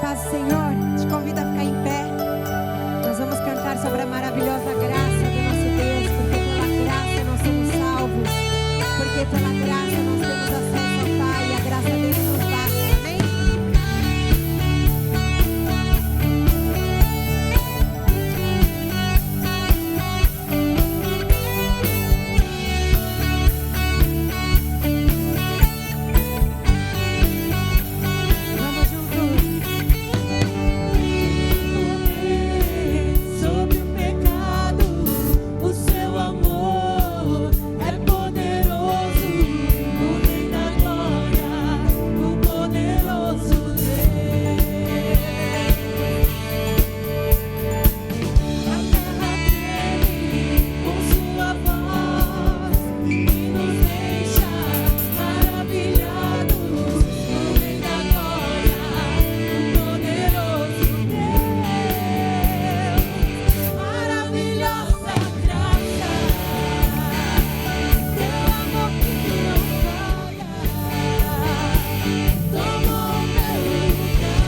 paz do Senhor, te convido a ficar em pé. Nós vamos cantar sobre a maravilhosa graça do nosso Deus, porque pela graça nós somos salvos, porque pela graça nós temos acesso ao Pai e a graça dele nos basta. Amém? Sobre o pecado, o seu amor é poderoso, o Rei da glória, o poderoso Deus. A terra treme com sua voz e nos deixa maravilhados, o Rei da glória, o poderoso Deus. Maravilhosa graça, teu amor que não falha, tomou o meu lugar,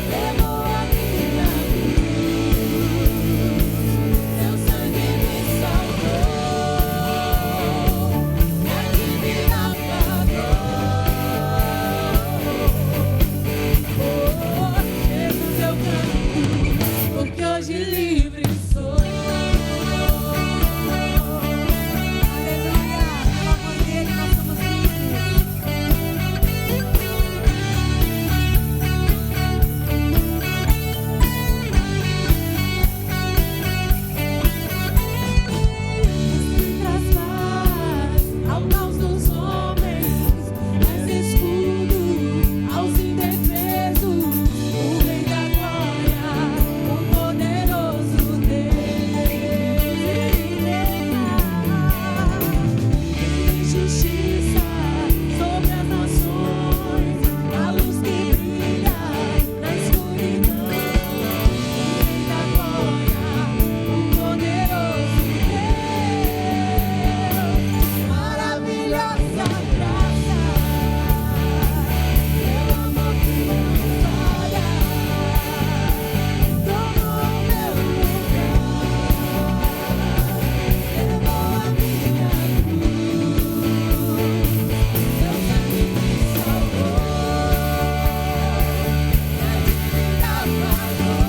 levou a minha cruz, teu sangue me salvou, e a dívida pagou. Jesus, eu canto, porque hoje livre sou. Aleluia! Pelo amor dele nós somos livres. Que trasfaz ao caos dos homens, és escudo aos indefesos, o Rei da glória, o poderoso Deus. Justiça sobre as nações, a luz que brilha na escuridão, o Rei da glória, o poderoso Deus. Maravilhosa graça, teu amor que não falha, tomou o meu lugar, levou a minha cruz, teu sangue me salvou, e a dívida pagou.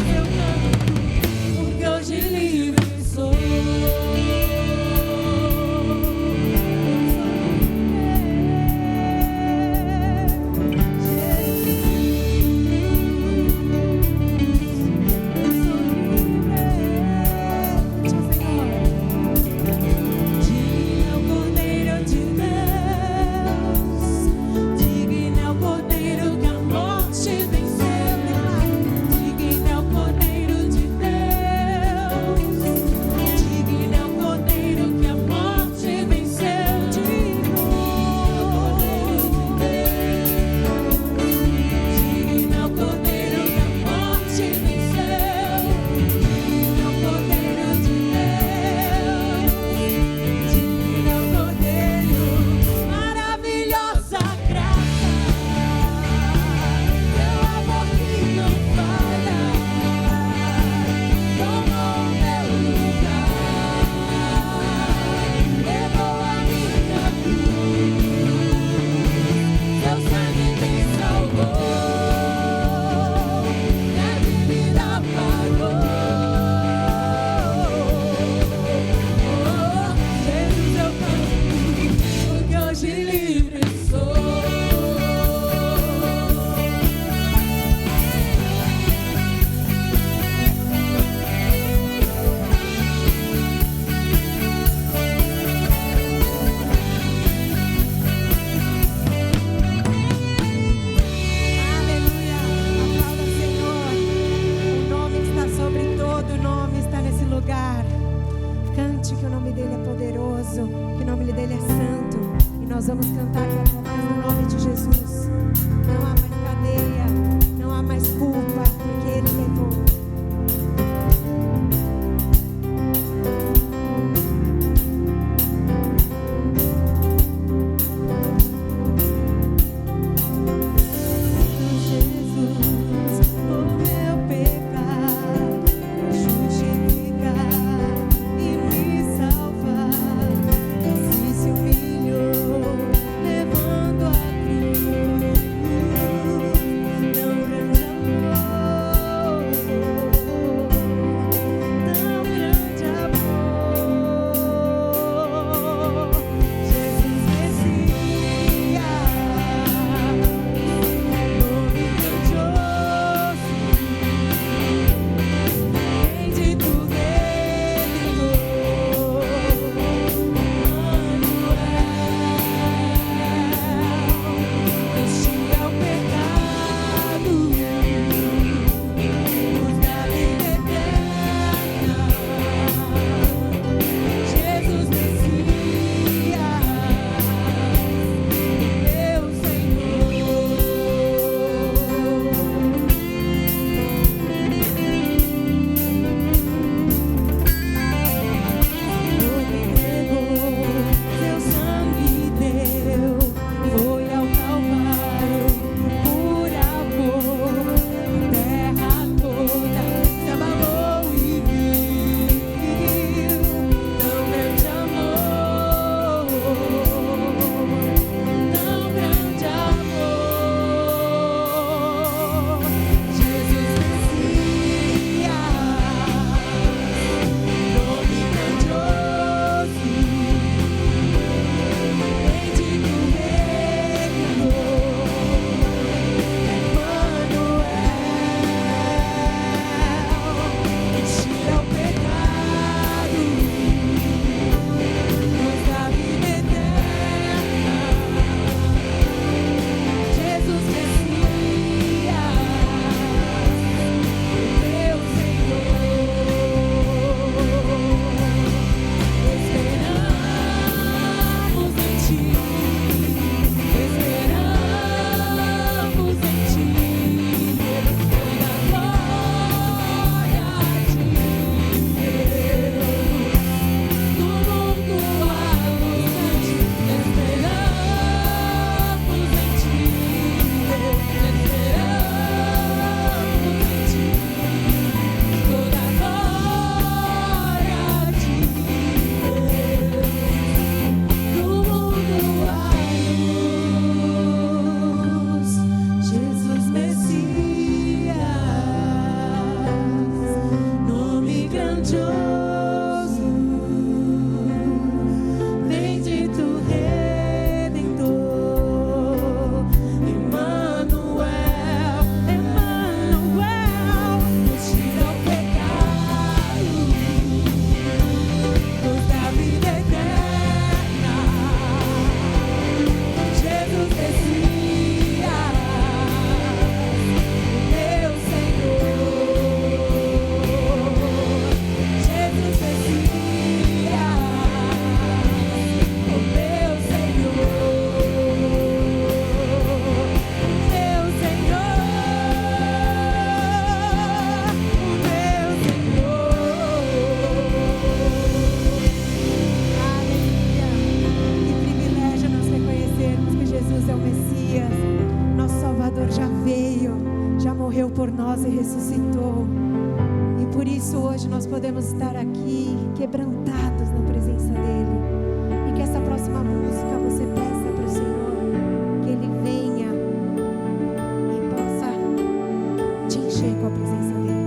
Eu canto, porque hoje livre sou. Digno é o Cordeiro de Deus, digno é o Cordeiro que a morte venceu. Digno é o Cordeiro de Deus, digno é o Cordeiro que a morte venceu. Digno é o Cordeiro que a morte venceu. Digno é o Cordeiro de Deus, digno é o Cordeiro. Maravilhosa graça, teu amor que não falha, tomou o meu lugar, levou a minha cruz, teu sangue me salvou, e a dívida pagou. Jesus, eu canto, porque hoje livre sou. Aleluia! Aplauda o Senhor. O nome que está sobre todo nome está nesse lugar. Cante que o nome dele é poderoso, que o nome dele é santo. E nós vamos cantar que através do nome de Jesus não há mais cadeia, não há mais culpa, porque ele levou. isso hoje nós podemos estar aqui quebrantados na presença dEle. E que essa próxima música você peça para o Senhor que Ele venha e possa te encher com a presença dEle.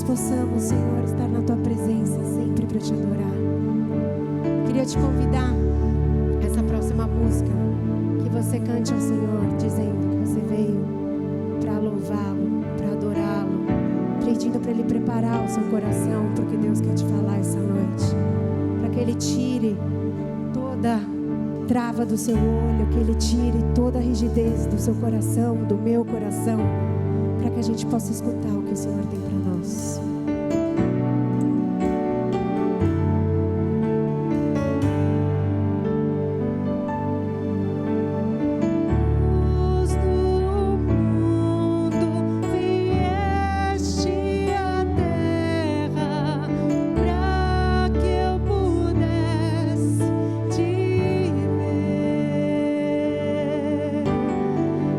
Possamos, Senhor, estar na Tua presença sempre para Te adorar. Queria te convidar essa próxima música que você cante ao Senhor, dizendo que você veio para louvá-lo, para adorá-lo, pedindo para Ele preparar o seu coração porque Deus quer te falar essa noite, para que Ele tire toda trava do seu olho, que Ele tire toda a rigidez do seu coração, do meu coração, para que a gente possa escutar o que o Senhor tem para nós.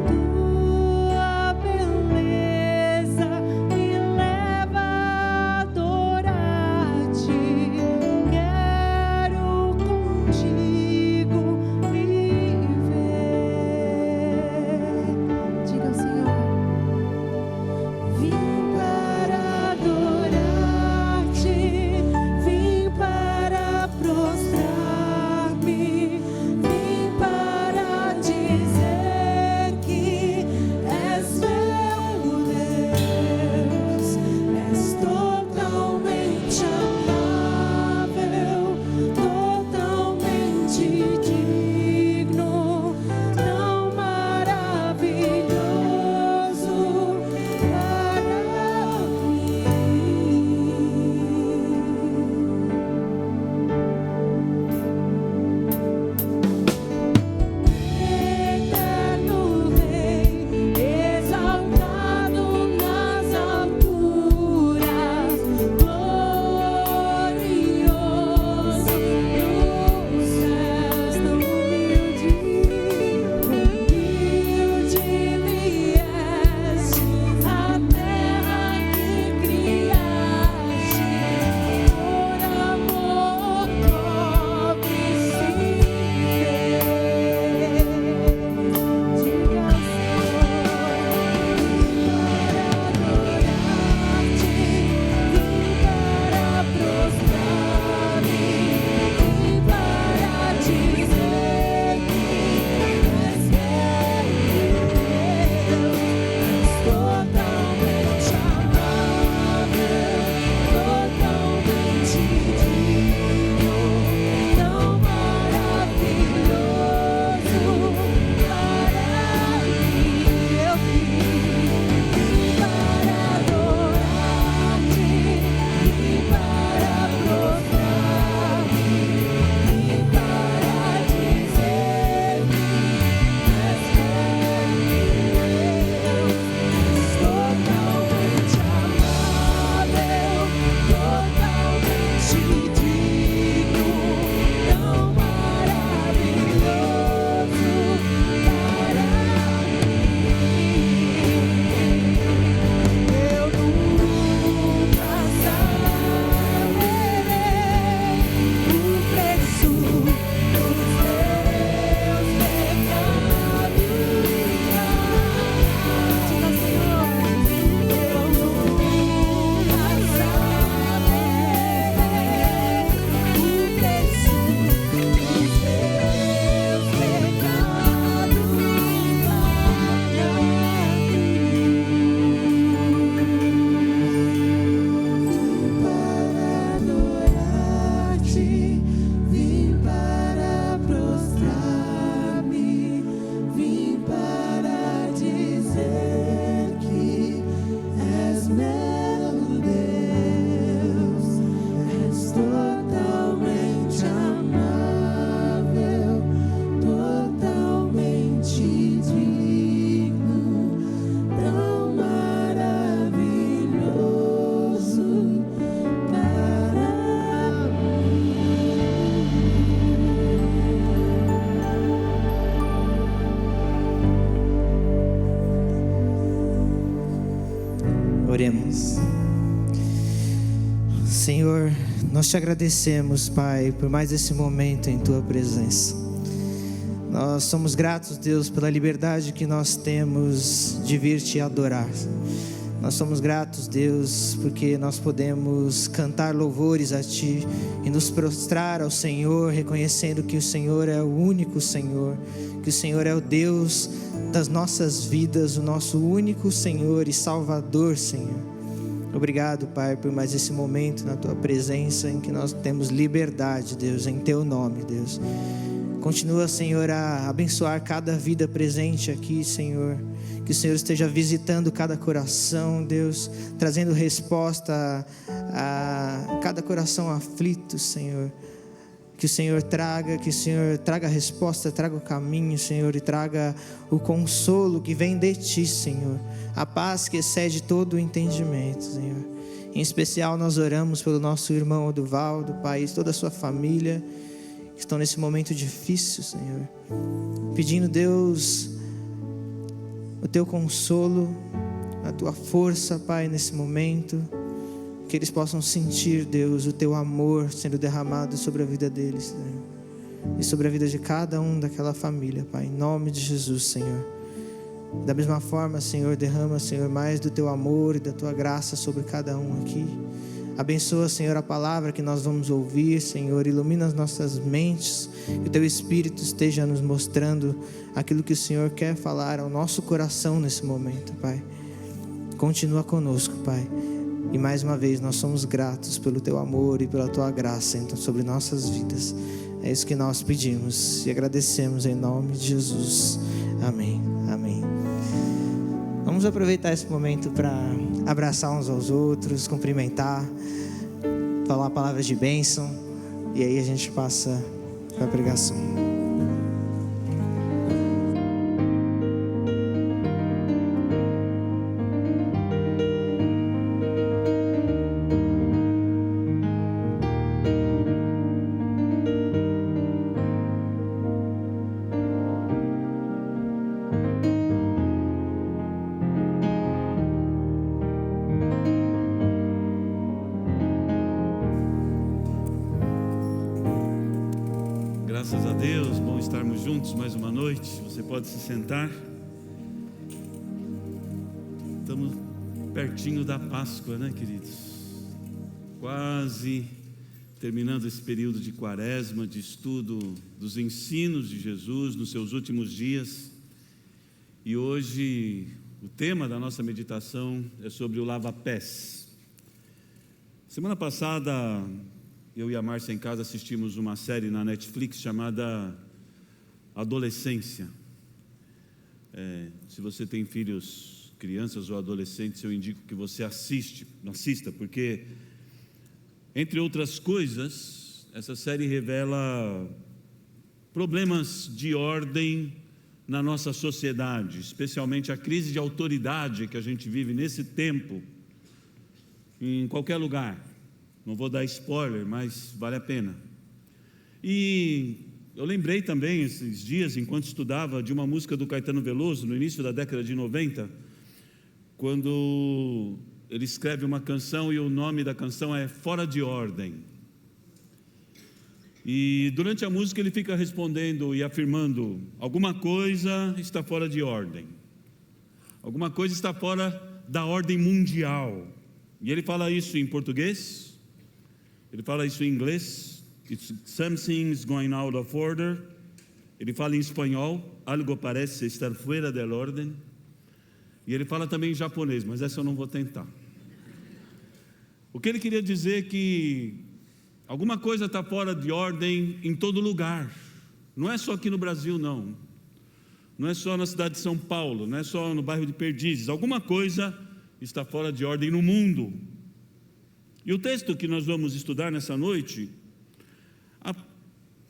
Tu Oremos. Senhor, nós te agradecemos, Pai, por mais esse momento em Tua presença. Nós somos gratos, Deus, pela liberdade que nós temos de vir Te adorar. Nós somos gratos, Deus, porque nós podemos cantar louvores a Ti e nos prostrar ao Senhor, reconhecendo que o Senhor é o único Senhor, que o Senhor é o Deus das nossas vidas, o nosso único Senhor e Salvador, Senhor. Obrigado, Pai, por mais esse momento na Tua presença em que nós temos liberdade, Deus, em Teu nome, Deus. Continua, Senhor, a abençoar cada vida presente aqui, Senhor. Que o Senhor esteja visitando cada coração, Deus, trazendo resposta a cada coração aflito, Senhor. Que o Senhor traga a resposta, traga o caminho, Senhor, e traga o consolo que vem de Ti, Senhor. A paz que excede todo o entendimento, Senhor. Em especial nós oramos pelo nosso irmão Oduvaldo, Pai, toda a sua família, que estão nesse momento difícil, Senhor. Pedindo, Deus, o Teu consolo, a Tua força, Pai, nesse momento. Que eles possam sentir, Deus, o Teu amor sendo derramado sobre a vida deles, Senhor. E sobre a vida de cada um daquela família, Pai, em nome de Jesus, Senhor. Da mesma forma, Senhor, derrama, Senhor, mais do Teu amor e da Tua graça sobre cada um aqui. Abençoa, Senhor, a palavra que nós vamos ouvir, Senhor. Ilumina as nossas mentes. Que o Teu Espírito esteja nos mostrando aquilo que o Senhor quer falar ao nosso coração nesse momento, Pai. Continua conosco, Pai. E mais uma vez nós somos gratos pelo Teu amor e pela Tua graça então, sobre nossas vidas. É isso que nós pedimos e agradecemos em nome de Jesus. Amém. Amém. Vamos aproveitar esse momento para abraçar uns aos outros, cumprimentar, falar palavras de bênção, e aí a gente passa para a pregação. Graças a Deus, bom estarmos juntos mais uma noite. Você pode se sentar. Estamos pertinho da Páscoa, né, queridos? Quase terminando esse período de quaresma, de estudo dos ensinos de Jesus nos seus últimos dias. E hoje o tema da nossa meditação é sobre o lava-pés. Semana passada, eu e a Márcia em casa assistimos uma série na Netflix chamada Adolescência. Se você tem filhos, crianças ou adolescentes, eu indico que você assista, porque, entre outras coisas, essa série revela problemas de ordem na nossa sociedade, especialmente a crise de autoridade que a gente vive nesse tempo, em qualquer lugar. Não vou dar spoiler, mas vale a pena. E eu lembrei também esses dias, enquanto estudava, de uma música do Caetano Veloso, no início da década de 90, quando ele escreve uma canção e o nome da canção é Fora de Ordem. E durante a música ele fica respondendo e afirmando: alguma coisa está fora de ordem, alguma coisa está fora da ordem mundial. E ele fala isso em português, ele fala isso em inglês, something's going out of order. Ele fala em espanhol, algo parece estar fora da ordem. E ele fala também em japonês, mas essa eu não vou tentar. O que ele queria dizer é que alguma coisa está fora de ordem em todo lugar. Não é só aqui no Brasil, não. Não é só na cidade de São Paulo, não é só no bairro de Perdizes. Alguma coisa está fora de ordem no mundo. E o texto que nós vamos estudar nessa noite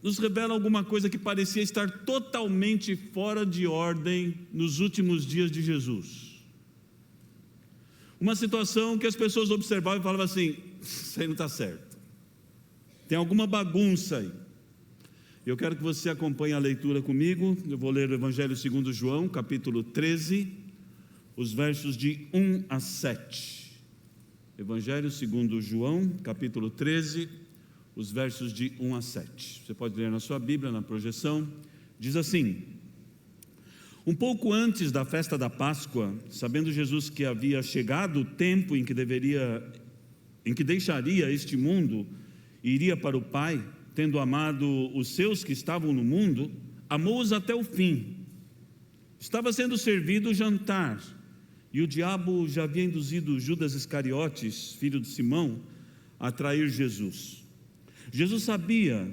nos revela alguma coisa que parecia estar totalmente fora de ordem nos últimos dias de Jesus. Uma situação que as pessoas observavam e falavam assim: isso aí não está certo, tem alguma bagunça aí. Eu quero que você acompanhe a leitura comigo. Eu vou ler o Evangelho segundo João, capítulo 13, os versos de 1 a 7. Evangelho segundo João, capítulo 13, os versos de 1 a 7. Você pode ler na sua Bíblia, na projeção. Diz assim: um pouco antes da festa da Páscoa, sabendo Jesus que havia chegado o tempo em que deixaria este mundo e iria para o Pai, tendo amado os seus que estavam no mundo, amou-os até o fim. Estava sendo servido o jantar, e o diabo já havia induzido Judas Iscariotes, filho de Simão, a trair Jesus. Jesus sabia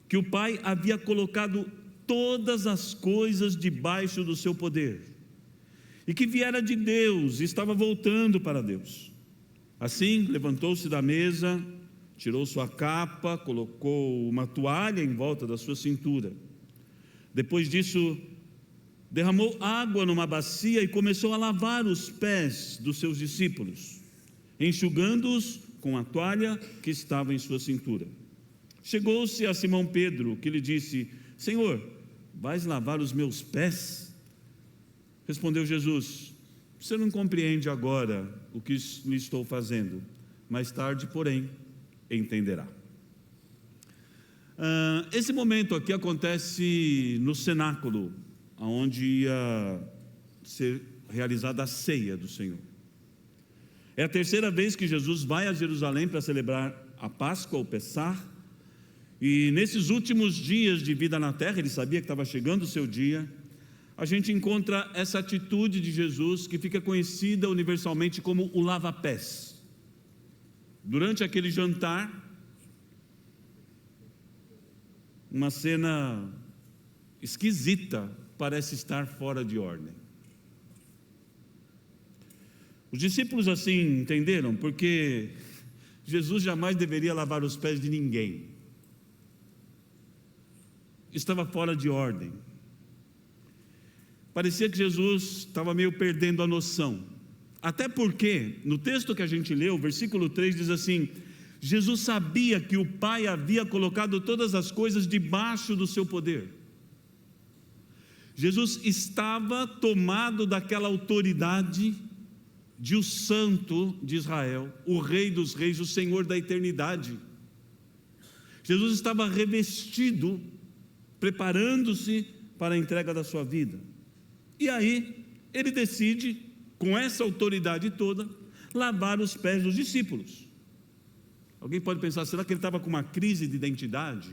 que o Pai havia colocado todas as coisas debaixo do seu poder, e que viera de Deus e estava voltando para Deus. Assim, levantou-se da mesa, tirou sua capa, colocou uma toalha em volta da sua cintura. Depois disso, derramou água numa bacia e começou a lavar os pés dos seus discípulos, enxugando-os com a toalha que estava em sua cintura. Chegou-se a Simão Pedro, que lhe disse: Senhor, vais lavar os meus pés? Respondeu Jesus: você não compreende agora o que lhe estou fazendo, mais tarde, porém, entenderá. Esse momento aqui acontece no cenáculo, onde ia ser realizada a ceia do Senhor. É a terceira vez que Jesus vai a Jerusalém para celebrar a Páscoa, o Pessah, e nesses últimos dias de vida na terra, ele sabia que estava chegando o seu dia, a gente encontra essa atitude de Jesus que fica conhecida universalmente como o lava-pés. Durante aquele jantar, uma cena esquisita parece estar fora de ordem. Os discípulos assim entenderam, porque Jesus jamais deveria lavar os pés de ninguém. Estava fora de ordem. Parecia que Jesus estava meio perdendo a noção. Até porque, no texto que a gente leu, o versículo 3 diz assim: Jesus sabia que o Pai havia colocado todas as coisas debaixo do seu poder. Jesus estava tomado daquela autoridade de o Santo de Israel, o Rei dos Reis, o Senhor da eternidade. Jesus estava revestido, preparando-se para a entrega da sua vida. E aí, ele decide, com essa autoridade toda, lavar os pés dos discípulos. Alguém pode pensar, será que ele estava com uma crise de identidade?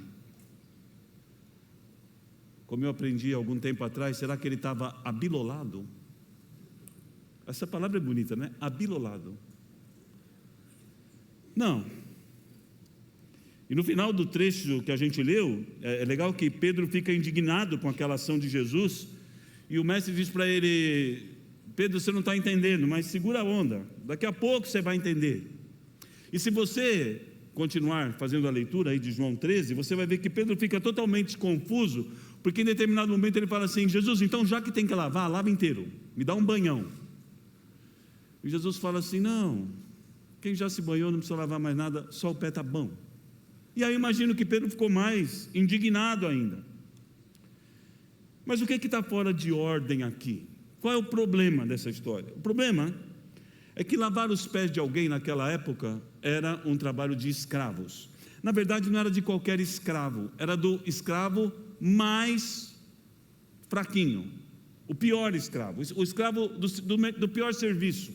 Como eu aprendi há algum tempo atrás, será que ele estava abilolado? Essa palavra é bonita, né? Abilolado. Não. E no final do trecho que a gente leu, é legal que Pedro fica indignado com aquela ação de Jesus, e o mestre diz para ele: Pedro, você não está entendendo, mas segura a onda, daqui a pouco você vai entender. E se você continuar fazendo a leitura aí de João 13, você vai ver que Pedro fica totalmente confuso, porque em determinado momento ele fala assim: Jesus, então já que tem que lavar, lava inteiro, me dá um banhão. E Jesus fala assim: não, quem já se banhou não precisa lavar mais nada, só o pé está bom. E aí eu imagino que Pedro ficou mais indignado ainda. Mas o que está fora de ordem aqui? Qual é o problema dessa história? O problema é que lavar os pés de alguém naquela época era um trabalho de escravos. Na verdade, não era de qualquer escravo, era do escravo mais fraquinho, o pior escravo, o escravo do pior serviço.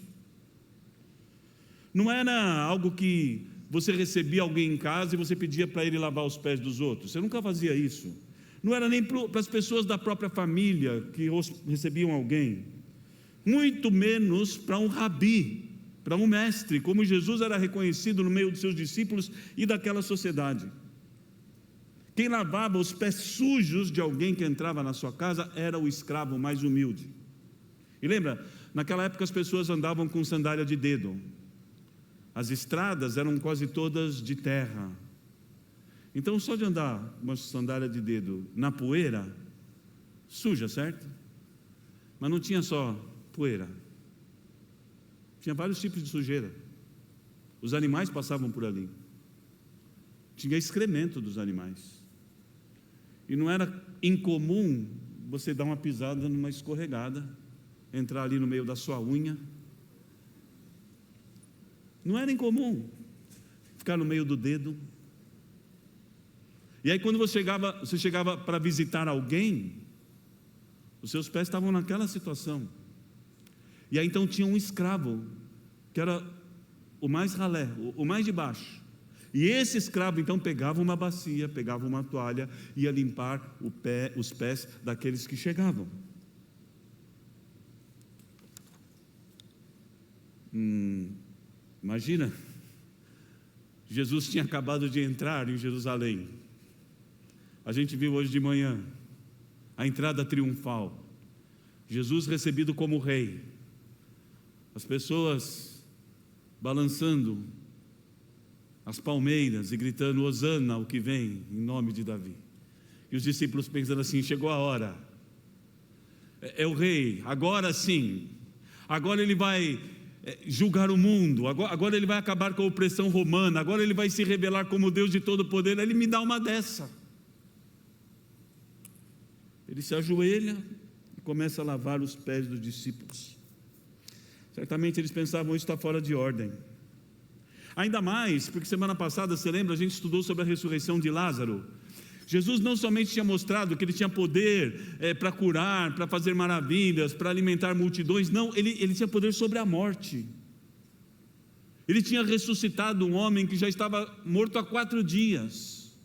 Não era algo que você recebia alguém em casa e você pedia para ele lavar os pés dos outros. Você nunca fazia isso. Não era nem para as pessoas da própria família que recebiam alguém, muito menos para um rabi, para um mestre, como Jesus era reconhecido no meio dos seus discípulos e daquela sociedade. Quem lavava os pés sujos de alguém que entrava na sua casa era o escravo mais humilde. E lembra, naquela época as pessoas andavam com sandália de dedo, as estradas eram quase todas de terra. Então, só de andar uma sandália de dedo na poeira, suja, certo? Mas não tinha só poeira, tinha vários tipos de sujeira. Os animais passavam por ali, tinha excremento dos animais, e não era incomum você dar uma pisada numa escorregada, entrar ali no meio da sua unha. Não era incomum ficar no meio do dedo. E aí quando você chegava para visitar alguém, os seus pés estavam naquela situação. E aí então tinha um escravo, que era o mais ralé, o mais de baixo. E esse escravo então pegava uma bacia, pegava uma toalha, ia limpar os pés daqueles que chegavam. Imagina, Jesus tinha acabado de entrar em Jerusalém. A gente viu hoje de manhã a entrada triunfal, Jesus recebido como rei, as pessoas balançando as palmeiras e gritando: Hosana ao que vem, em nome de Davi. E os discípulos pensando assim: chegou a hora, é o rei, agora sim, agora ele vai julgar o mundo, agora ele vai acabar com a opressão romana, agora ele vai se revelar como Deus de todo poder. Aí ele me dá uma dessa. Ele se ajoelha e começa a lavar os pés dos discípulos. Certamente eles pensavam: isso está fora de ordem. Ainda mais porque semana passada, você lembra, a gente estudou sobre a ressurreição de Lázaro. Jesus não somente tinha mostrado que ele tinha poder para curar, para fazer maravilhas, para alimentar multidões. Não, ele tinha poder sobre a morte. Ele tinha ressuscitado um homem que já estava morto há 4 dias.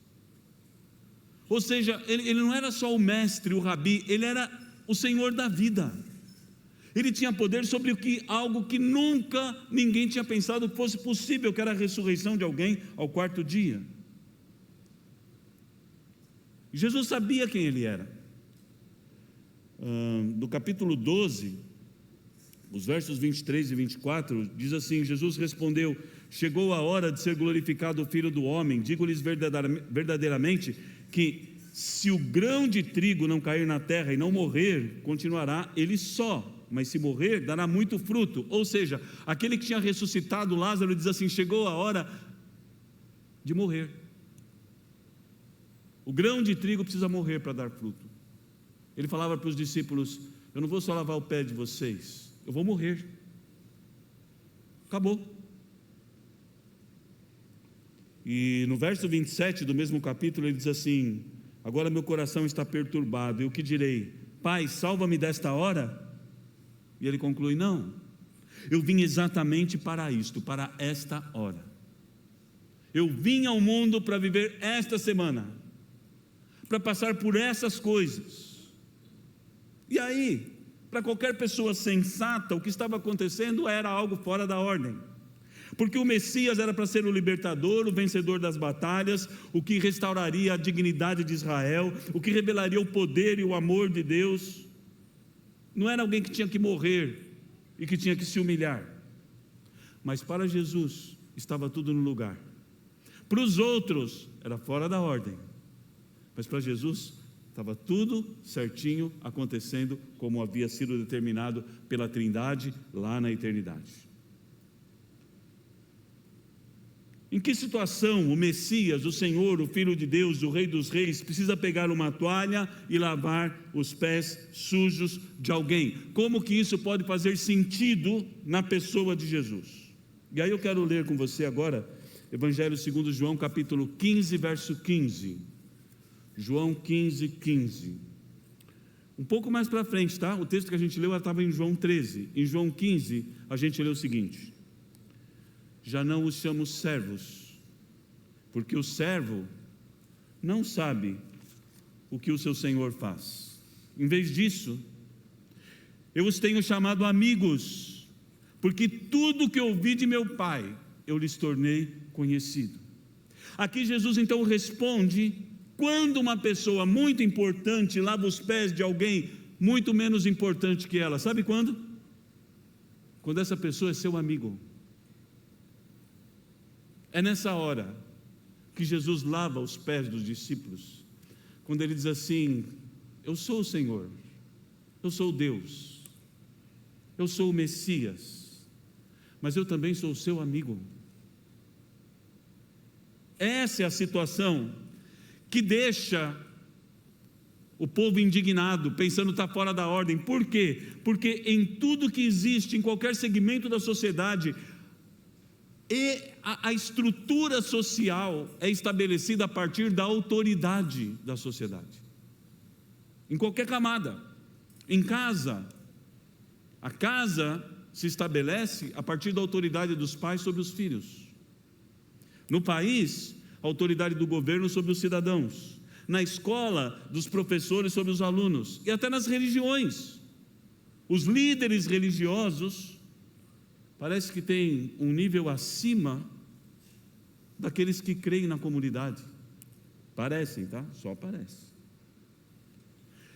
Ou seja, ele não era só o mestre, o rabi, ele era o Senhor da vida. Ele tinha poder sobre algo que nunca ninguém tinha pensado que fosse possível, que era a ressurreição de alguém ao 4º dia. Jesus sabia quem ele era. No capítulo 12, os versos 23 e 24, diz assim: Jesus respondeu: chegou a hora de ser glorificado o Filho do Homem. Digo-lhes verdadeiramente que se o grão de trigo não cair na terra e não morrer, continuará ele só, mas se morrer, dará muito fruto. Ou seja, aquele que tinha ressuscitado Lázaro diz assim: chegou a hora de morrer. O grão de trigo precisa morrer para dar fruto. Ele falava para os discípulos: eu não vou só lavar o pé de vocês, eu vou morrer. Acabou. E no verso 27 do mesmo capítulo ele diz assim: agora meu coração está perturbado, e o que direi? Pai, salva-me desta hora? E ele conclui: não, eu vim exatamente para isto, para esta hora. Eu vim ao mundo para viver esta semana, para passar por essas coisas. E aí, para qualquer pessoa sensata, o que estava acontecendo era algo fora da ordem, porque o Messias era para ser o libertador, o vencedor das batalhas, o que restauraria a dignidade de Israel, o que revelaria o poder e o amor de Deus. Não era alguém que tinha que morrer e que tinha que se humilhar, mas para Jesus estava tudo no lugar. Para os outros era fora da ordem, mas para Jesus estava tudo certinho, acontecendo como havia sido determinado pela Trindade lá na eternidade. Em que situação o Messias, o Senhor, o Filho de Deus, o Rei dos Reis, precisa pegar uma toalha e lavar os pés sujos de alguém? Como que isso pode fazer sentido na pessoa de Jesus? E aí eu quero ler com você agora Evangelho segundo João, capítulo 15, verso 15. João 15, 15. Um pouco mais para frente, tá? O texto que a gente leu estava em João 13. Em João 15, a gente leu o seguinte: já não os chamo servos, porque o servo não sabe o que o seu senhor faz. Em vez disso, eu os tenho chamado amigos, porque tudo que ouvi de meu Pai, eu lhes tornei conhecido. Aqui Jesus então responde quando uma pessoa muito importante lava os pés de alguém muito menos importante que ela. Sabe quando? Quando essa pessoa é seu amigo. É nessa hora que Jesus lava os pés dos discípulos, quando ele diz assim: eu sou o Senhor, eu sou Deus, eu sou o Messias, mas eu também sou o seu amigo. Essa é a situação que deixa o povo indignado, pensando que está fora da ordem. Por quê? Porque em tudo que existe, em qualquer segmento da sociedade, E a estrutura social é estabelecida a partir da autoridade da sociedade, em qualquer camada. Em casa, a casa se estabelece a partir da autoridade dos pais sobre os filhos. No país, a autoridade do governo sobre os cidadãos. Na escola, dos professores sobre os alunos. E até nas religiões. Os líderes religiosos parece que têm um nível acima daqueles que creem na comunidade. Parecem, tá? Só parece.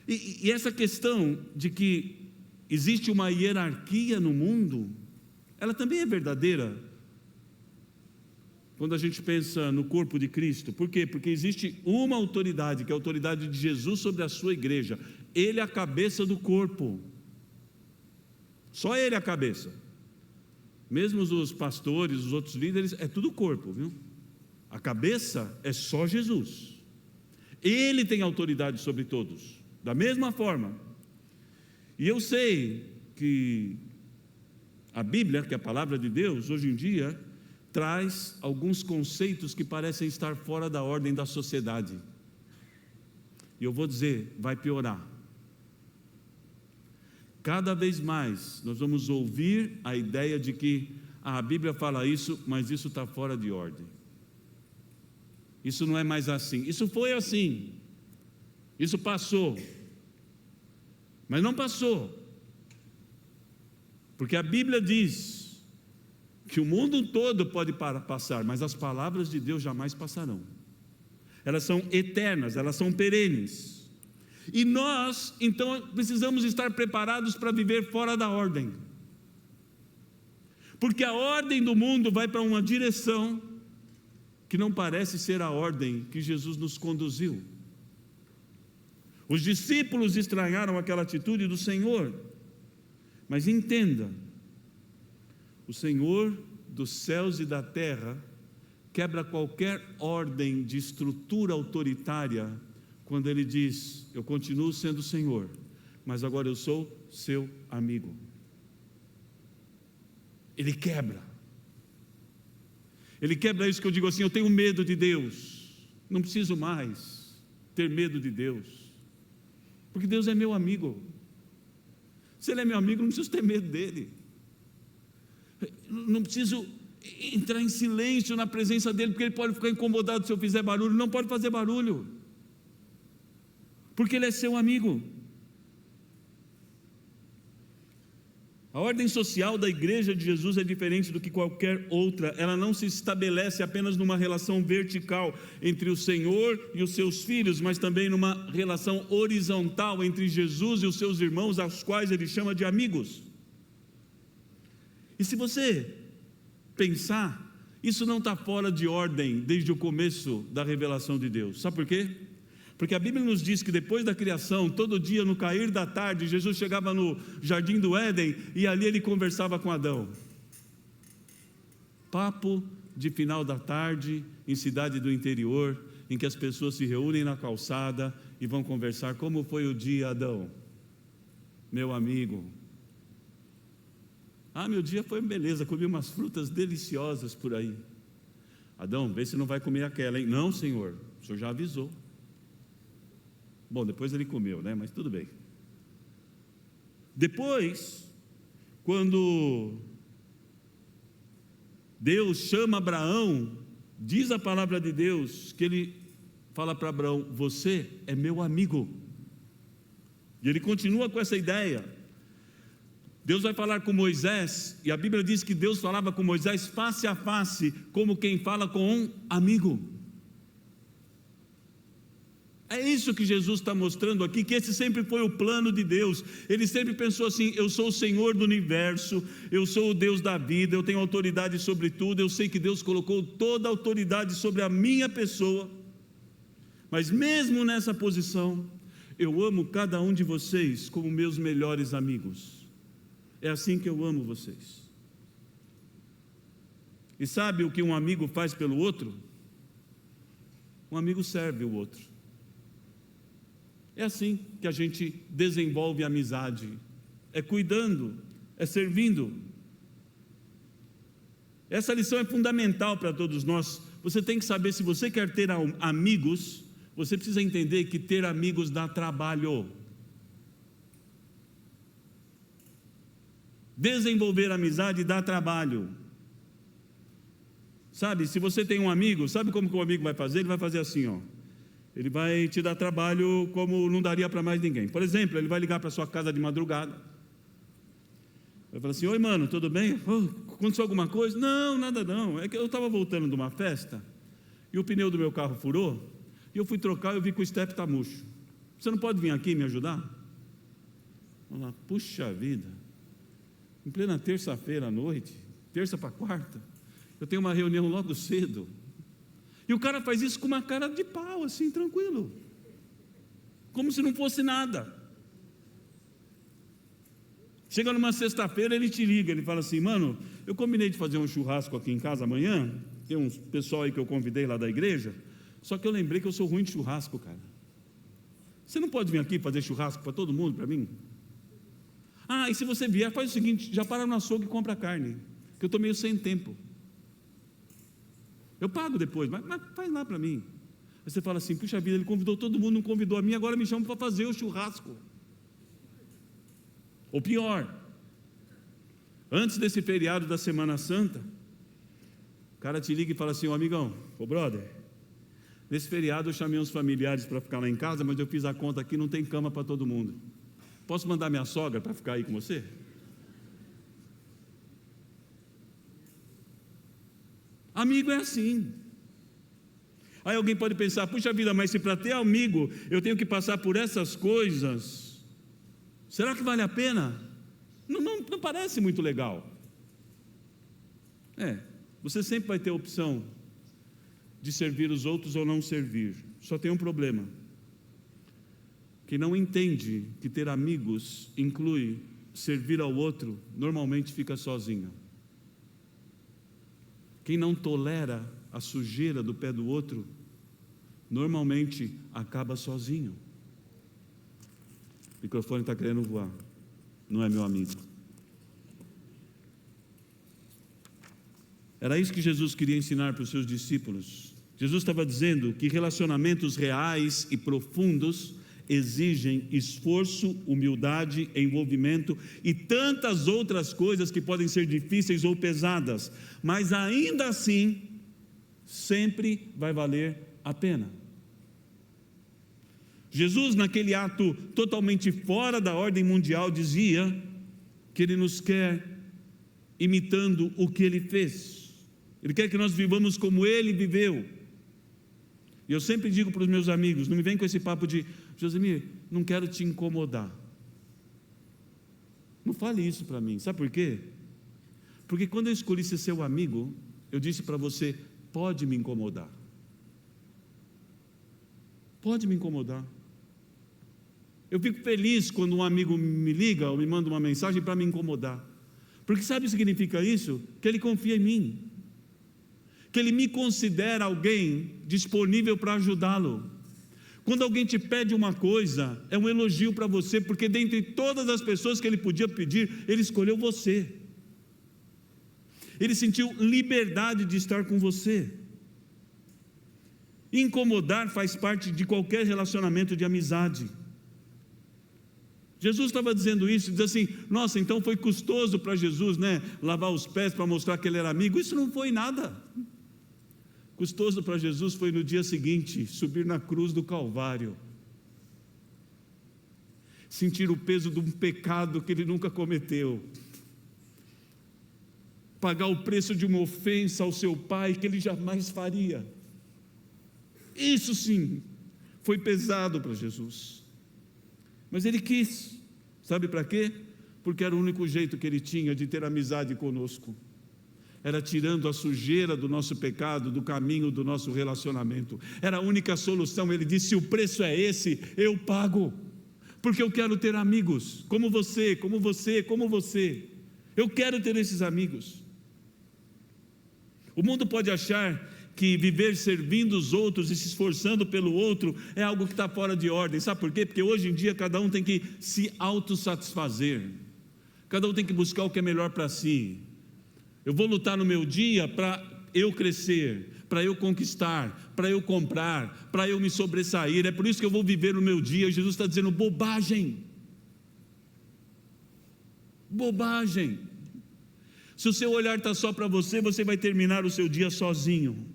E essa questão de que existe uma hierarquia no mundo, ela também é verdadeira quando a gente pensa no corpo de Cristo. Por quê? Porque existe uma autoridade, que é a autoridade de Jesus sobre a sua igreja. Ele é a cabeça do corpo. Só ele é a cabeça. Mesmo os pastores, os outros líderes, é tudo corpo, viu? A cabeça é só Jesus. Ele tem autoridade sobre todos, da mesma forma. E eu sei que a Bíblia, que é a palavra de Deus, hoje em dia, traz alguns conceitos que parecem estar fora da ordem da sociedade. E eu vou dizer, vai piorar. Cada vez mais nós vamos ouvir a ideia de que a Bíblia fala isso, mas isso está fora de ordem. Isso não é mais assim. Isso foi assim. Isso passou. Mas não passou. Porque a Bíblia diz que o mundo todo pode passar, mas as palavras de Deus jamais passarão. Elas são eternas, elas são perenes. E nós, então, precisamos estar preparados para viver fora da ordem. Porque a ordem do mundo vai para uma direção que não parece ser a ordem que Jesus nos conduziu. Os discípulos estranharam aquela atitude do Senhor. Mas entenda, o Senhor dos céus e da terra quebra qualquer ordem de estrutura autoritária quando Ele diz: eu continuo sendo Senhor, mas agora eu sou seu amigo. Ele quebra isso que eu digo assim: eu tenho medo de Deus, não preciso mais ter medo de Deus, porque Deus é meu amigo. Se Ele é meu amigo, não preciso ter medo dEle, não preciso entrar em silêncio na presença dEle, porque Ele pode ficar incomodado se eu fizer barulho. Não pode fazer barulho, porque Ele é seu amigo. A ordem social da igreja de Jesus é diferente do que qualquer outra. Ela não se estabelece apenas numa relação vertical entre o Senhor e os seus filhos, mas também numa relação horizontal entre Jesus e os seus irmãos, aos quais Ele chama de amigos. E se você pensar, isso não está fora de ordem desde o começo da revelação de Deus. Sabe por quê? Porque a Bíblia nos diz que depois da criação, todo dia no cair da tarde, Jesus chegava no jardim do Éden e ali Ele conversava com Adão. Papo de final da tarde em cidade do interior, em que as pessoas se reúnem na calçada e vão conversar. Como foi o dia, Adão? Meu amigo. Meu dia foi beleza, comi umas frutas deliciosas por aí. Adão, vê se não vai comer aquela, hein? Não, Senhor, o Senhor já avisou. Bom, depois ele comeu, né? Mas tudo bem. Depois, quando Deus chama Abraão, diz a palavra de Deus que Ele fala para Abraão: você é meu amigo. E Ele continua com essa ideia. Deus vai falar com Moisés, e a Bíblia diz que Deus falava com Moisés face a face, como quem fala com um amigo. É isso que Jesus está mostrando aqui, que esse sempre foi o plano de Deus. Ele sempre pensou assim: eu sou o Senhor do universo, eu sou o Deus da vida, eu tenho autoridade sobre tudo. Eu sei que Deus colocou toda a autoridade sobre a minha pessoa, mas mesmo nessa posição, eu amo cada um de vocês como meus melhores amigos. É assim que eu amo vocês. E sabe o que um amigo faz pelo outro? Um amigo serve o outro. É assim que a gente desenvolve amizade, é cuidando, é servindo. Essa lição é fundamental para todos nós. Você tem que saber, se você quer ter amigos, você precisa entender que ter amigos dá trabalho. Desenvolver amizade dá trabalho. Sabe, se você tem um amigo, sabe como que o amigo vai fazer? Ele vai fazer assim, ó. Ele vai te dar trabalho como não daria para mais ninguém. Por exemplo, ele vai ligar para sua casa de madrugada. Vai falar assim: oi, mano, tudo bem? Aconteceu alguma coisa? Não, nada não. É que eu estava voltando de uma festa e o pneu do meu carro furou e eu fui trocar e eu vi que o step está murcho. Você não pode vir aqui me ajudar? Vamos lá, puxa vida. Em plena terça-feira à noite, terça para quarta, eu tenho uma reunião logo cedo. E o cara faz isso com uma cara de pau, assim, tranquilo. Como se não fosse nada. Chega numa sexta-feira, ele te liga, ele fala assim: mano, eu combinei de fazer um churrasco aqui em casa amanhã, tem um pessoal aí que eu convidei lá da igreja, só que eu lembrei que eu sou ruim de churrasco, cara. Você não pode vir aqui fazer churrasco para todo mundo, para mim? Ah, e se você vier, faz o seguinte, já para no açougue e compra carne, que eu estou meio sem tempo. Eu pago depois, mas faz lá para mim. Aí você fala assim: puxa vida, ele convidou todo mundo, não convidou a mim, agora me chama para fazer o churrasco. Ou pior, antes desse feriado da Semana Santa, o cara te liga e fala assim: ô amigão, ô brother, nesse feriado eu chamei uns familiares para ficar lá em casa, mas eu fiz a conta aqui, não tem cama para todo mundo. Posso mandar minha sogra para ficar aí com você? Amigo é assim. Aí alguém pode pensar: puxa vida, mas se para ter amigo eu tenho que passar por essas coisas, será que vale a pena? Não parece muito legal. Você sempre vai ter a opção de servir os outros ou não servir. Só tem um problema: quem não entende que ter amigos inclui servir ao outro, normalmente fica sozinho. Quem não tolera a sujeira do pé do outro, normalmente acaba sozinho. O microfone está querendo voar, não é meu amigo. Era isso que Jesus queria ensinar para os seus discípulos. Jesus estava dizendo que relacionamentos reais e profundos exigem esforço, humildade, envolvimento e tantas outras coisas que podem ser difíceis ou pesadas, mas ainda assim, sempre vai valer a pena. Jesus, naquele ato totalmente fora da ordem mundial, dizia que Ele nos quer imitando o que Ele fez. Ele quer que nós vivamos como Ele viveu. E eu sempre digo para os meus amigos: não me vem com esse papo de Josemir, não quero te incomodar. Não fale isso para mim, sabe por quê? Porque quando eu escolhi ser seu amigo, eu disse para você: pode me incomodar. Pode me incomodar. Eu fico feliz quando um amigo me liga ou me manda uma mensagem para me incomodar, porque sabe o que significa isso? Que ele confia em mim, que ele me considera alguém disponível para ajudá-lo. Quando alguém te pede uma coisa, é um elogio para você, porque dentre todas as pessoas que ele podia pedir, ele escolheu você. Ele sentiu liberdade de estar com você. Incomodar faz parte de qualquer relacionamento de amizade. Jesus estava dizendo isso, diz assim: nossa, então foi custoso para Jesus, lavar os pés para mostrar que ele era amigo. Isso não foi nada. Custoso para Jesus foi no dia seguinte subir na cruz do Calvário, sentir o peso de um pecado que ele nunca cometeu, pagar o preço de uma ofensa ao seu pai que ele jamais faria. Isso sim foi pesado para Jesus, mas ele quis. Sabe para quê? Porque era o único jeito que ele tinha de ter amizade conosco, era tirando a sujeira do nosso pecado, do caminho do nosso relacionamento. Era a única solução. Ele disse: se o preço é esse, eu pago, porque eu quero ter amigos como você, como você, como você. Eu quero ter esses amigos. O mundo pode achar que viver servindo os outros e se esforçando pelo outro é algo que está fora de ordem. Sabe por quê? Porque hoje em dia cada um tem que se autossatisfazer, cada um tem que buscar o que é melhor para si. Eu vou lutar no meu dia para eu crescer, para eu conquistar, para eu comprar, para eu me sobressair. É por isso que eu vou viver no meu dia. Jesus está dizendo: bobagem. Bobagem. Se o seu olhar está só para você, você vai terminar o seu dia sozinho.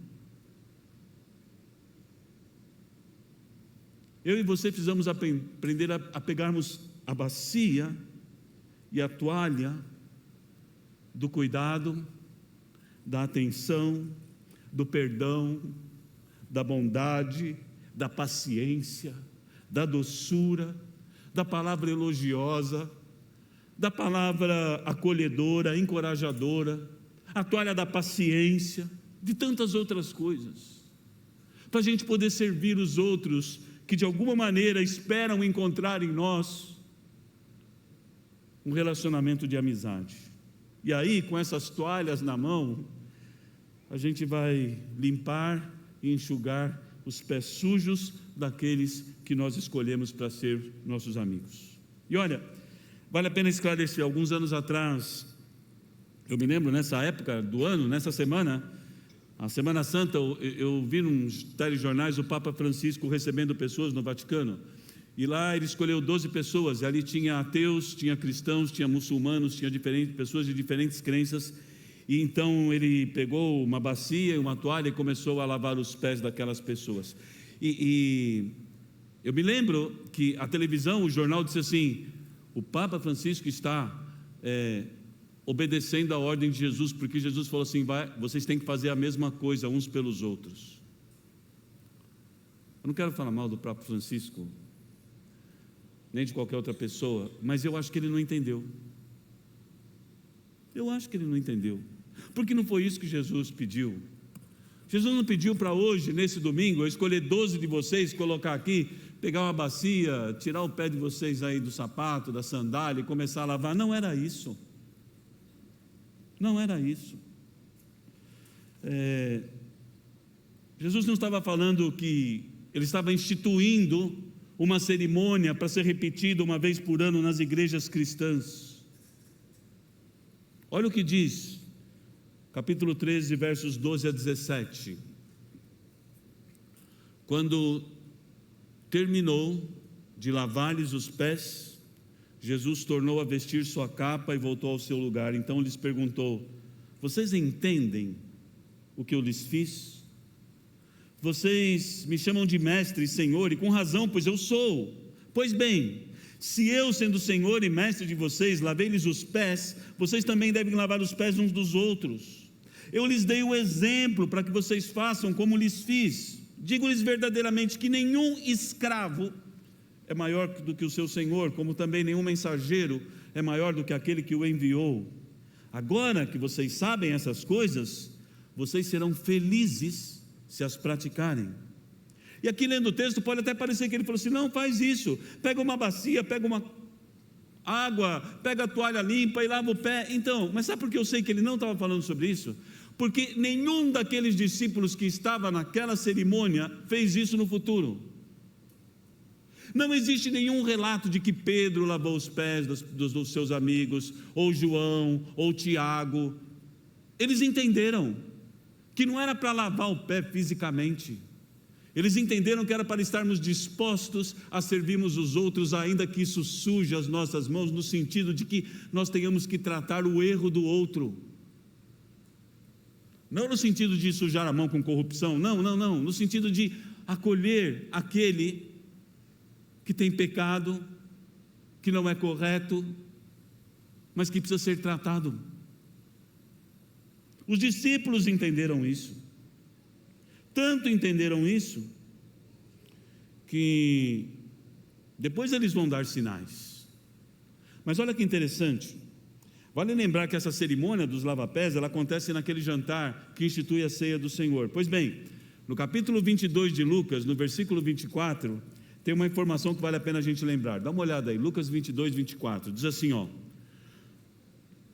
Eu e você precisamos aprender a pegarmos a bacia e a toalha do cuidado, da atenção, do perdão, da bondade, da paciência, da doçura, da palavra elogiosa, da palavra acolhedora, encorajadora, a toalha da paciência, de tantas outras coisas, para a gente poder servir os outros que de alguma maneira esperam encontrar em nós um relacionamento de amizade. E aí, com essas toalhas na mão, a gente vai limpar e enxugar os pés sujos daqueles que nós escolhemos para ser nossos amigos. E olha, vale a pena esclarecer, alguns anos atrás, eu me lembro nessa época do ano, nessa semana, a Semana Santa, eu vi nos telejornais o Papa Francisco recebendo pessoas no Vaticano, e lá ele escolheu 12 pessoas, e ali tinha ateus, tinha cristãos, tinha muçulmanos, tinha pessoas de diferentes crenças, e então ele pegou uma bacia e uma toalha e começou a lavar os pés daquelas pessoas. E eu me lembro que a televisão, o jornal disse assim: o Papa Francisco está obedecendo a ordem de Jesus, porque Jesus falou assim: vocês têm que fazer a mesma coisa uns pelos outros. Eu não quero falar mal do Papa Francisco, nem de qualquer outra pessoa, mas eu acho que ele não entendeu. Eu acho que ele não entendeu, porque não foi isso que Jesus pediu. Jesus não pediu para hoje, nesse domingo, eu escolher 12 de vocês, colocar aqui, pegar uma bacia, tirar o pé de vocês aí do sapato, da sandália e começar a lavar. Não era isso. Não era isso. Jesus não estava falando que ele estava instituindo uma cerimônia para ser repetida uma vez por ano nas igrejas cristãs. Olha o que diz, capítulo 13, versos 12 a 17. Quando terminou de lavar-lhes os pés, Jesus tornou a vestir sua capa e voltou ao seu lugar. Então lhes perguntou: vocês entendem o que eu lhes fiz? Vocês me chamam de mestre e senhor, e com razão, pois eu sou. Pois bem, se eu, sendo senhor e mestre de vocês, lavei-lhes os pés, vocês também devem lavar os pés uns dos outros. Eu lhes dei o exemplo para que vocês façam como lhes fiz. Digo-lhes verdadeiramente que nenhum escravo é maior do que o seu senhor, como também nenhum mensageiro é maior do que aquele que o enviou. Agora que vocês sabem essas coisas, vocês serão felizes se as praticarem. E aqui lendo o texto pode até parecer que ele falou assim: não, faz isso, pega uma bacia, pega uma água, pega a toalha limpa e lava o pé. Então, mas sabe por que eu sei que ele não estava falando sobre isso? Porque nenhum daqueles discípulos que estava naquela cerimônia fez isso no futuro. Não existe nenhum relato de que Pedro lavou os pés dos seus amigos, ou João, ou Tiago. Eles entenderam que não era para lavar o pé fisicamente. Eles entenderam que era para estarmos dispostos a servirmos os outros, ainda que isso suje as nossas mãos, no sentido de que nós tenhamos que tratar o erro do outro. Não no sentido de sujar a mão com corrupção, não, no sentido de acolher aquele que tem pecado, que não é correto, mas que precisa ser tratado. Os discípulos entenderam isso, tanto entenderam isso, que depois eles vão dar sinais. Mas olha que interessante, vale lembrar que essa cerimônia dos lava-pés, ela acontece naquele jantar que institui a ceia do Senhor. Pois bem, no capítulo 22 de Lucas, no versículo 24, tem uma informação que vale a pena a gente lembrar. Dá uma olhada aí, Lucas 22, 24, diz assim, ó: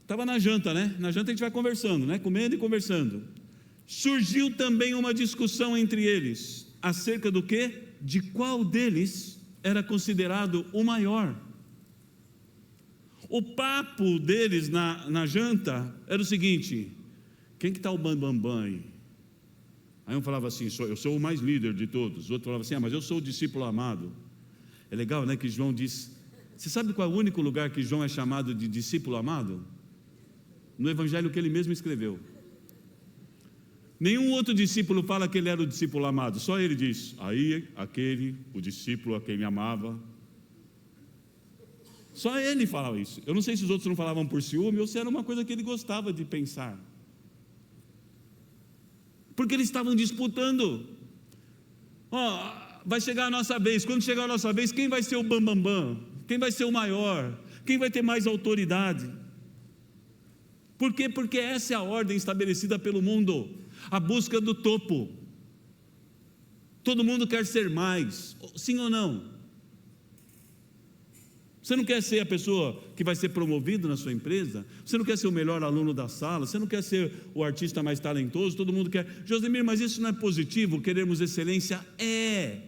estava na janta, né? Na janta a gente vai conversando, né? Comendo e conversando. Surgiu também uma discussão entre eles, acerca do quê? De qual deles era considerado o maior. O papo deles na janta era o seguinte: Quem que está o bambambam aí? Aí um falava assim, eu sou o mais líder de todos. O outro falava assim, mas eu sou o discípulo amado. É legal, né, que João diz. Você sabe qual é o único lugar que João é chamado de discípulo amado? No evangelho que ele mesmo escreveu. Nenhum outro discípulo fala que ele era o discípulo amado. Só ele diz, aí aquele, o discípulo a quem me amava. Só ele falava isso. Eu não sei se os outros não falavam por ciúme ou se era uma coisa que ele gostava de pensar. Porque eles estavam disputando. Vai chegar a nossa vez. Quando chegar a nossa vez, quem vai ser o bambambam? Quem vai ser o maior? Quem vai ter mais autoridade? Por quê? Porque essa é a ordem estabelecida pelo mundo. A busca do topo. Todo mundo quer ser mais. Sim ou não? Você não quer ser a pessoa que vai ser promovido na sua empresa? Você não quer ser o melhor aluno da sala? Você não quer ser o artista mais talentoso? Todo mundo quer. Josemir, mas isso não é positivo? Queremos excelência? É.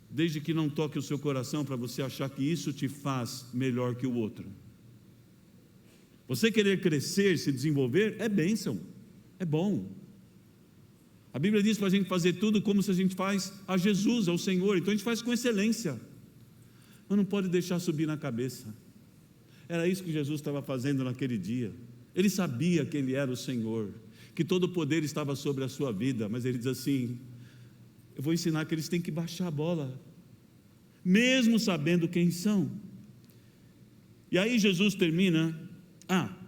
Desde que não toque o seu coração para você achar que isso te faz melhor que o outro. Você querer crescer, se desenvolver, é bênção, é bom. A Bíblia diz para a gente fazer tudo como se a gente faz a Jesus, ao Senhor. Então a gente faz com excelência. Mas não pode deixar subir na cabeça. Era isso que Jesus estava fazendo naquele dia. Ele sabia que Ele era o Senhor, que todo o poder estava sobre a sua vida, mas Ele diz assim, eu vou ensinar que eles têm que baixar a bola, mesmo sabendo quem são. E aí Jesus termina,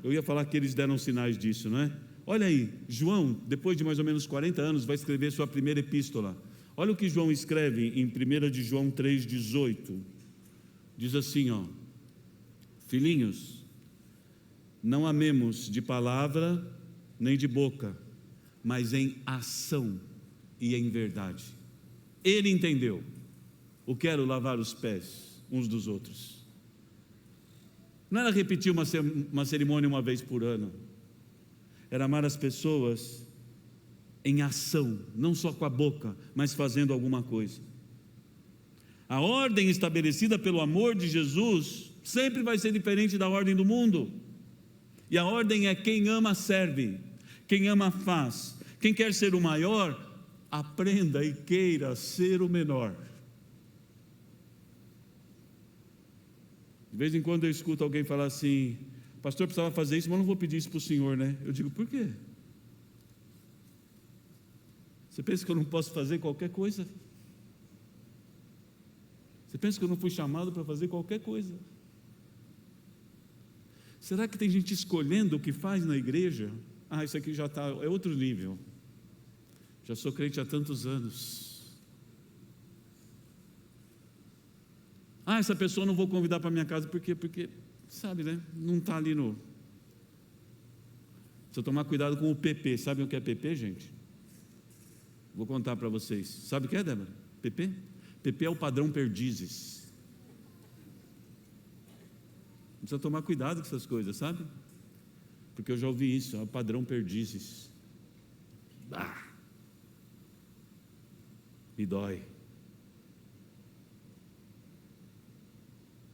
eu ia falar que eles deram sinais disso, não é? Olha aí, João, depois de mais ou menos 40 anos, vai escrever sua primeira epístola. Olha o que João escreve em 1 de João 3,18. Diz assim, filhinhos, não amemos de palavra nem de boca, mas em ação e em verdade. Ele entendeu o que era lavar os pés uns dos outros. Não era repetir uma cerimônia uma vez por ano, era amar as pessoas em ação, não só com a boca, mas fazendo alguma coisa. A ordem estabelecida pelo amor de Jesus sempre vai ser diferente da ordem do mundo. E a ordem é: quem ama serve, quem ama faz, quem quer ser o maior, aprenda e queira ser o menor. De vez em quando eu escuto alguém falar assim: pastor, precisava fazer isso, mas não vou pedir isso para o senhor, né? Eu digo, por quê? Você pensa que eu não posso fazer qualquer coisa? Você pensa que eu não fui chamado para fazer qualquer coisa? Será que tem gente escolhendo o que faz na igreja? Isso aqui já está, é outro nível. Já sou crente há tantos anos. Essa pessoa não vou convidar para minha casa, porque sabe, né? Não está ali no... Precisa tomar cuidado com o PP. Sabe o que é PP, gente? Vou contar para vocês. Sabe o que é, Débora? PP? PP é o padrão Perdizes. Precisa tomar cuidado com essas coisas, sabe? Porque eu já ouvi isso, é o padrão Perdizes. Me dói.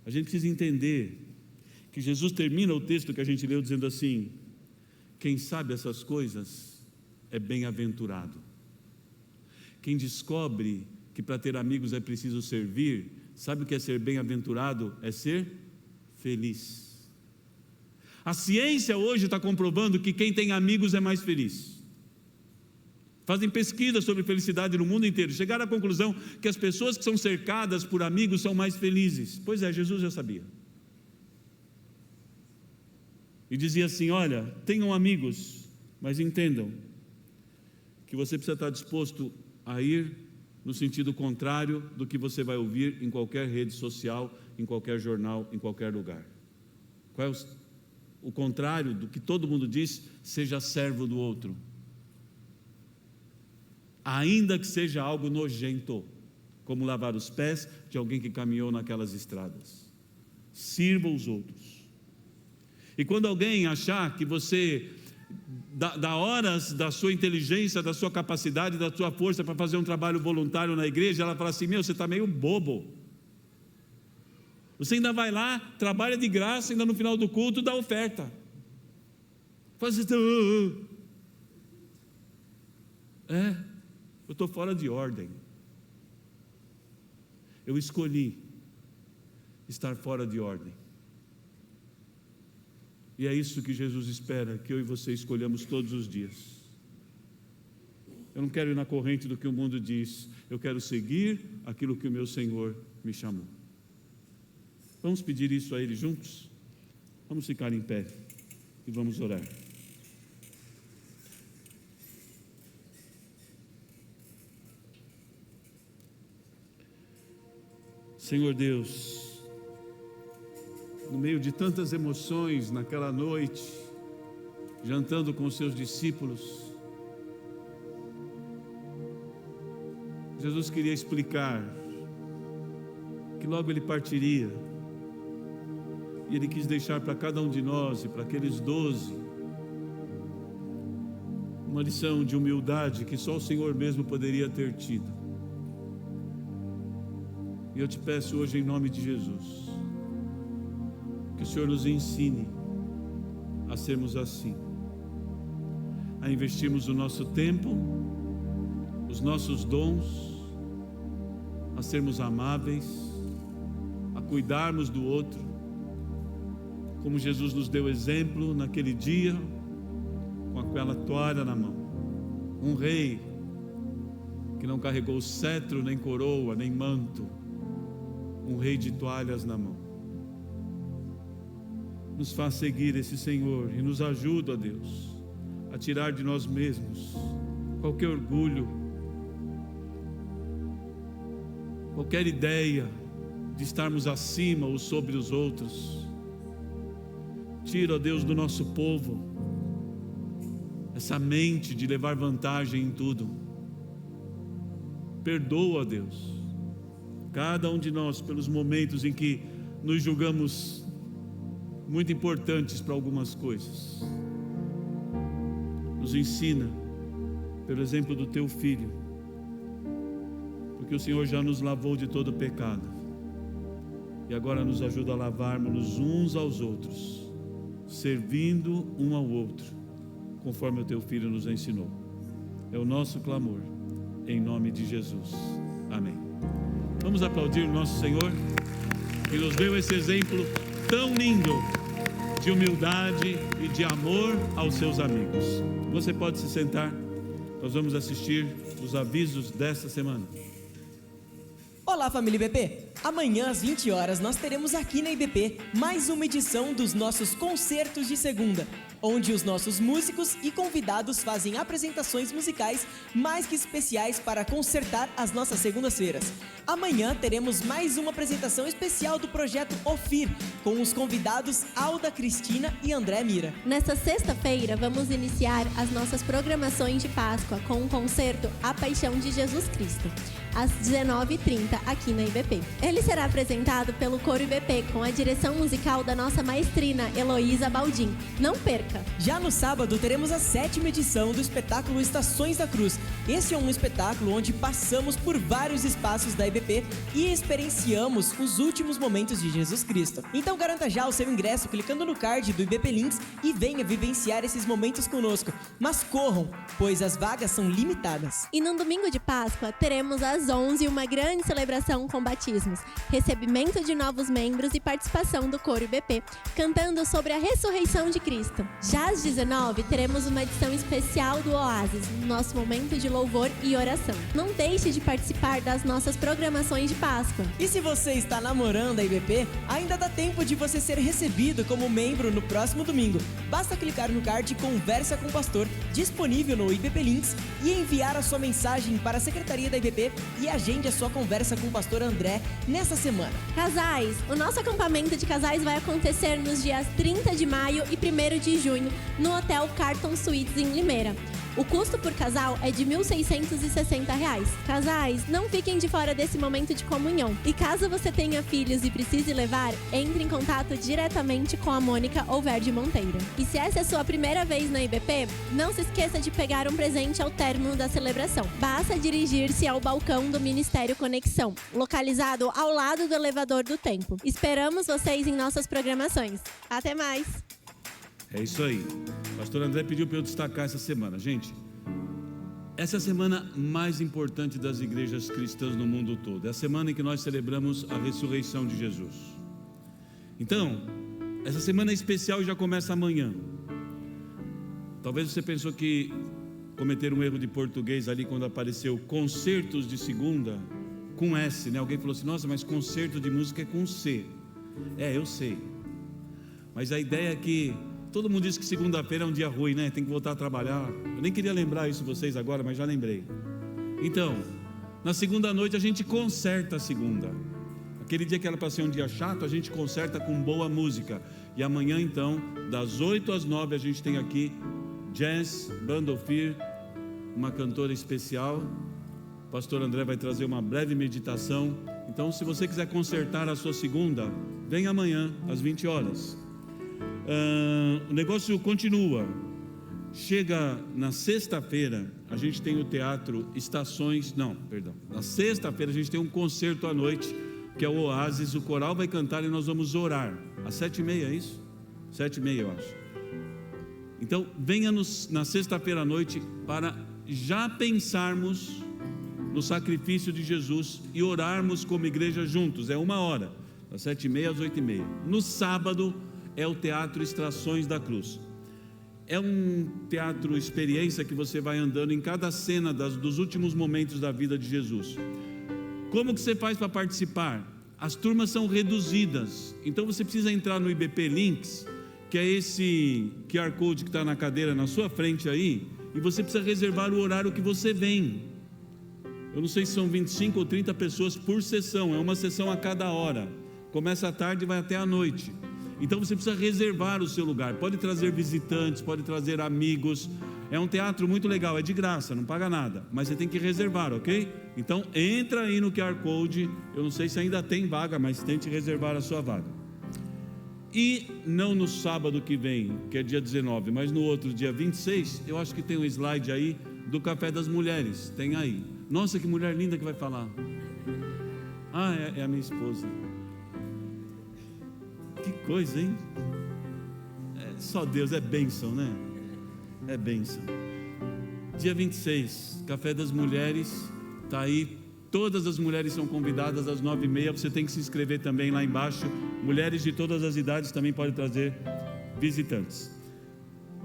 A gente precisa entender que Jesus termina o texto que a gente leu dizendo assim: quem sabe essas coisas é bem-aventurado. Quem descobre que para ter amigos é preciso servir, sabe o que é ser bem-aventurado? É ser feliz. A ciência hoje está comprovando que quem tem amigos é mais feliz. Fazem pesquisas sobre felicidade no mundo inteiro, chegaram à conclusão que as pessoas que são cercadas por amigos são mais felizes. Pois é, Jesus já sabia. E dizia assim: olha, tenham amigos, mas entendam que você precisa estar disposto a ir no sentido contrário do que você vai ouvir em qualquer rede social, em qualquer jornal, em qualquer lugar. Qual é o contrário do que todo mundo diz? Seja servo do outro, ainda que seja algo nojento, como lavar os pés de alguém que caminhou naquelas estradas. Sirva os outros. E quando alguém achar que você dá horas da sua inteligência, da sua capacidade, da sua força para fazer um trabalho voluntário na igreja, ela fala assim: você está meio bobo. Você ainda vai lá, trabalha de graça, ainda no final do culto dá oferta. Faz isso. Eu estou fora de ordem. Eu escolhi estar fora de ordem. E é isso que Jesus espera, que eu e você escolhamos todos os dias. Eu não quero ir na corrente do que o mundo diz, eu quero seguir aquilo que o meu Senhor me chamou. Vamos pedir isso a Ele juntos? Vamos ficar em pé e vamos orar. Senhor Deus, no meio de tantas emoções naquela noite, jantando com os seus discípulos, Jesus queria explicar que logo Ele partiria, e Ele quis deixar para cada um de nós e para aqueles 12 uma lição de humildade que só o Senhor mesmo poderia ter tido. E eu te peço hoje em nome de Jesus, que o Senhor nos ensine a sermos assim, a investirmos o nosso tempo, os nossos dons, a sermos amáveis, a cuidarmos do outro, como Jesus nos deu exemplo naquele dia, com aquela toalha na mão. Um rei que não carregou cetro, nem coroa, nem manto, um rei de toalhas na mão. Nos faz seguir esse Senhor e nos ajuda, Deus, a tirar de nós mesmos qualquer orgulho, qualquer ideia de estarmos acima ou sobre os outros. Tira, ó Deus, do nosso povo essa mente de levar vantagem em tudo. Perdoa, Deus, cada um de nós pelos momentos em que nos julgamos muito importantes para algumas coisas. Nos ensina pelo exemplo do Teu Filho, porque o Senhor já nos lavou de todo pecado e agora nos ajuda a lavarmos uns aos outros, servindo um ao outro, conforme o Teu Filho nos ensinou. É o nosso clamor, em nome de Jesus. Amém. Vamos aplaudir o nosso Senhor, que nos deu esse exemplo tão lindo de humildade e de amor aos seus amigos. Você pode se sentar, nós vamos assistir os avisos desta semana. Olá, família IBP! Amanhã às 20 horas nós teremos aqui na IBP mais uma edição dos nossos concertos de segunda, onde os nossos músicos e convidados fazem apresentações musicais mais que especiais para concertar as nossas segundas-feiras. Amanhã teremos mais uma apresentação especial do projeto OFIR, com os convidados Alda Cristina e André Mira. Nesta sexta-feira vamos iniciar as nossas programações de Páscoa com o concerto A Paixão de Jesus Cristo, às 19h30 aqui na IBP. Ele será apresentado pelo Coro IBP com a direção musical da nossa maestrina Heloísa Baldin. Não perca! Já no sábado teremos a 7ª edição do espetáculo Estações da Cruz. Esse é um espetáculo onde passamos por vários espaços da IBP e experienciamos os últimos momentos de Jesus Cristo. Então garanta já o seu ingresso clicando no card do IBP Links e venha vivenciar esses momentos conosco. Mas corram, pois as vagas são limitadas. E no domingo de Páscoa teremos às 11h uma grande celebração com batismos, recebimento de novos membros e participação do Coro IBP, cantando sobre a ressurreição de Cristo. Já às 19h teremos uma edição especial do Oásis, no nosso momento de louvor e oração. Não deixe de participar das nossas programações de Páscoa. E se você está namorando a IBP, ainda dá tempo de você ser recebido como membro no próximo domingo. Basta clicar no card Conversa com o Pastor, disponível no IBP Links, e enviar a sua mensagem para a Secretaria da IBP e agende a sua conversa com o pastor André nessa semana. Casais, o nosso acampamento de casais vai acontecer nos dias 30 de maio e 1º de junho no Hotel Carlton Suites em Limeira. O custo por casal é de R$ 1.660. Casais, não fiquem de fora desse momento de comunhão. E caso você tenha filhos e precise levar, entre em contato diretamente com a Mônica Olverde Monteiro. E se essa é a sua primeira vez na IBP, não se esqueça de pegar um presente ao término da celebração. Basta dirigir-se ao balcão do Ministério Conexão, localizado ao lado do elevador do tempo. Esperamos vocês em nossas programações. Até mais! É isso aí. O pastor André pediu para eu destacar essa semana. Gente, essa é a semana mais importante das igrejas cristãs no mundo todo. É a semana em que nós celebramos a ressurreição de Jesus. Então, essa semana é especial e já começa amanhã. Talvez você pensou que cometeram um erro de português ali quando apareceu concertos de segunda com S, né? Alguém falou assim: nossa, mas concerto de música é com C. É, eu sei. Mas a ideia é que todo mundo diz que segunda-feira é um dia ruim, né? Tem que voltar a trabalhar. Eu nem queria lembrar isso vocês agora, mas já lembrei. Então, na segunda noite a gente conserta a segunda. Aquele dia que era para ser um dia chato, a gente conserta com boa música. E amanhã então, das 8 às 9, a gente tem aqui Jazz, Band of Fear, uma cantora especial. O pastor André vai trazer uma breve meditação. Então, se você quiser consertar a sua segunda, vem amanhã às 20 horas. O negócio continua. Chega na sexta-feira, a gente tem o teatro Estações. Não, perdão. Na sexta-feira a gente tem um concerto à noite, que é o Oásis. O coral vai cantar e nós vamos orar. Às 7h30, é isso? 7h30, eu acho. Então, venha na sexta-feira à noite para já pensarmos no sacrifício de Jesus e orarmos como igreja juntos. É 1 hora, das 7h30 às 8h30. No sábado é o Teatro Estações da Cruz. É um teatro experiência que você vai andando em cada cena dos últimos momentos da vida de Jesus. Como que você faz para participar? As turmas são reduzidas, então você precisa entrar no IBP Links, que é esse QR Code que está na cadeira na sua frente aí, e você precisa reservar o horário que você vem. Eu não sei se são 25 ou 30 pessoas por sessão, é uma sessão a cada hora, começa à tarde e vai até à noite. Então você precisa reservar o seu lugar. Pode trazer visitantes, pode trazer amigos. É um teatro muito legal, é de graça, não paga nada, mas você tem que reservar, ok? Então entra aí no QR Code. Eu não sei se ainda tem vaga, mas tente reservar a sua vaga. E não no sábado que vem, que é dia 19, mas no outro dia 26, eu acho que tem um slide aí do Café das Mulheres. Tem aí. Nossa, que mulher linda que vai falar. Ah, é a minha esposa. Que coisa, hein? Só Deus, é bênção, né? É bênção. Dia 26, Café das Mulheres, tá aí. Todas as mulheres são convidadas às 9h30. Você tem que se inscrever também lá embaixo. Mulheres de todas as idades também podem trazer visitantes.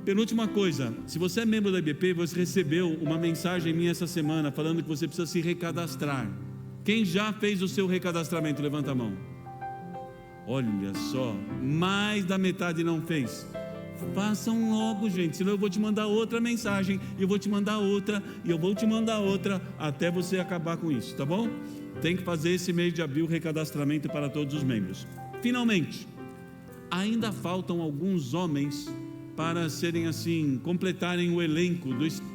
Penúltima coisa, se você é membro da IBP, você recebeu uma mensagem minha essa semana falando que você precisa se recadastrar. Quem já fez o seu recadastramento? Levanta a mão. Olha só, mais da metade não fez. Façam logo, gente, senão eu vou te mandar outra mensagem, e eu vou te mandar outra, e eu vou te mandar outra, até você acabar com isso, tá bom? Tem que fazer esse mês de abril recadastramento para todos os membros. Finalmente, ainda faltam alguns homens para serem assim, completarem o elenco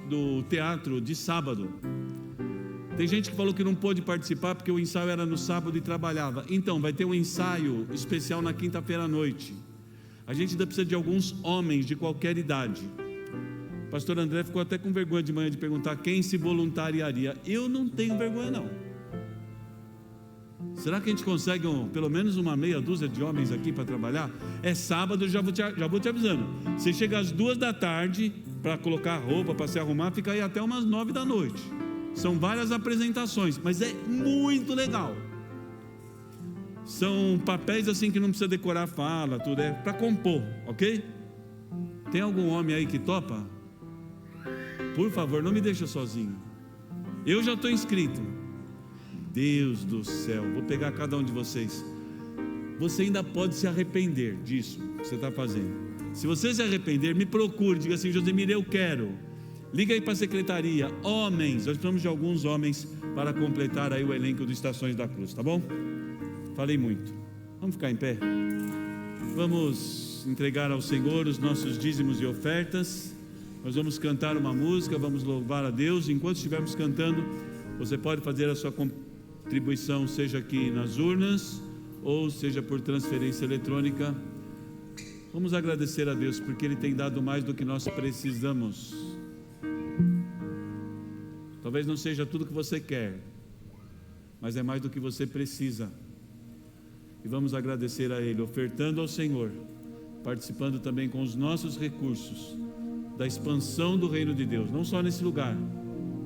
do teatro de sábado. Tem gente que falou que não pôde participar porque o ensaio era no sábado e trabalhava. Então, vai ter um ensaio especial na quinta-feira à noite. A gente ainda precisa de alguns homens de qualquer idade. O pastor André ficou até com vergonha de manhã de perguntar quem se voluntariaria. Eu não tenho vergonha, não. Será que a gente consegue pelo menos uma meia dúzia de homens aqui para trabalhar? É sábado, já vou te avisando. Você chega às 2h para colocar a roupa, para se arrumar, fica aí até umas 9h. São várias apresentações, mas é muito legal. São papéis assim que não precisa decorar fala, tudo é para compor, ok? Tem algum homem aí que topa? Por favor, não me deixa sozinho. Eu já estou inscrito. Deus do céu, vou pegar cada um de vocês. Você ainda pode se arrepender disso que você está fazendo. Se você se arrepender, me procure, diga assim: Josemir, eu quero. Liga aí para a secretaria. Homens, nós precisamos de alguns homens para completar aí o elenco do Estações da Cruz, tá bom? Falei muito. Vamos ficar em pé. Vamos entregar ao Senhor os nossos dízimos e ofertas. Nós vamos cantar uma música, vamos louvar a Deus. Enquanto estivermos cantando, você pode fazer a sua contribuição, seja aqui nas urnas ou seja por transferência eletrônica. Vamos agradecer a Deus porque Ele tem dado mais do que nós precisamos. Talvez não seja tudo que você quer, mas é mais do que você precisa. E vamos agradecer a Ele, ofertando ao Senhor participando também com os nossos recursos da expansão do reino de Deus, não só nesse lugar,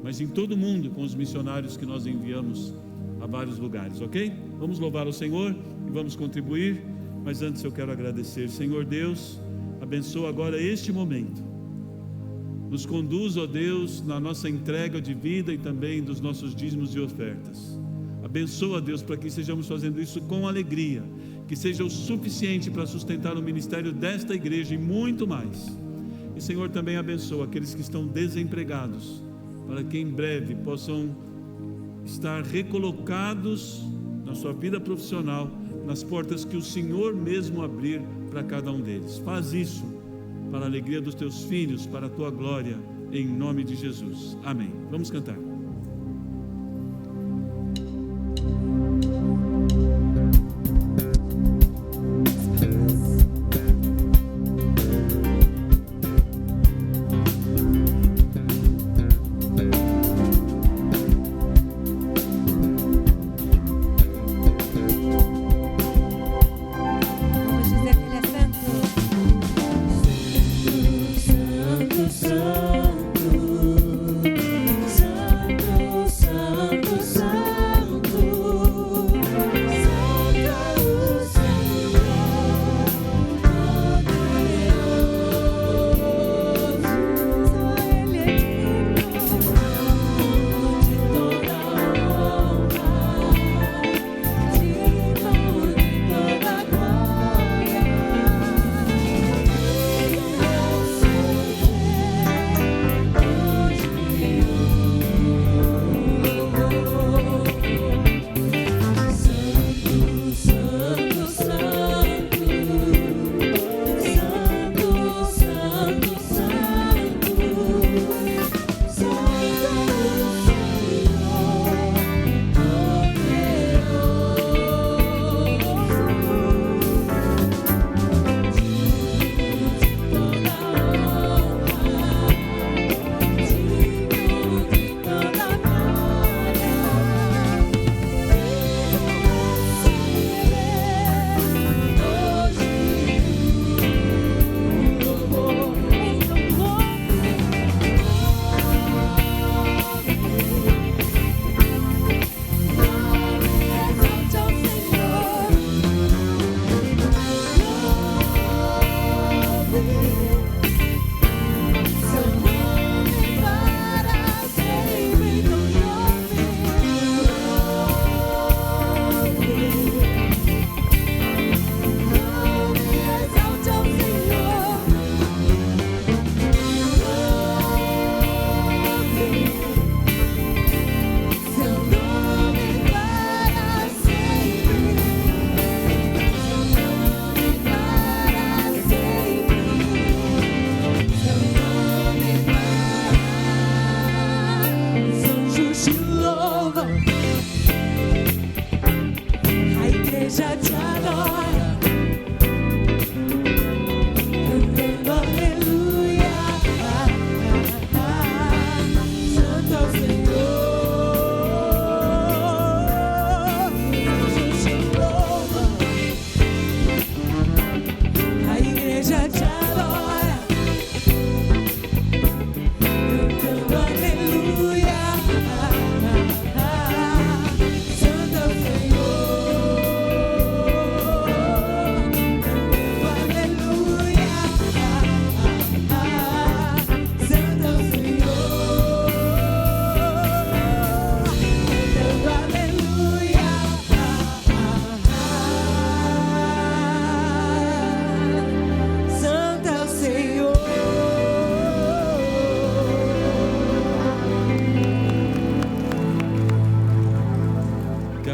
mas em todo o mundo, com os missionários que nós enviamos a vários lugares, ok? Vamos louvar o Senhor e vamos contribuir, mas antes eu quero agradecer. Senhor Deus, abençoa agora este momento, nos conduz, ó Deus, na nossa entrega de vida e também dos nossos dízimos e ofertas. Abençoa, Deus, para que estejamos fazendo isso com alegria, que seja o suficiente para sustentar o ministério desta igreja e muito mais. E Senhor, também abençoa aqueles que estão desempregados, para que em breve possam estar recolocados na sua vida profissional, nas portas que o Senhor mesmo abrir para cada um deles. Faz isso para a alegria dos teus filhos, para a tua glória, em nome de Jesus. Amém. Vamos cantar.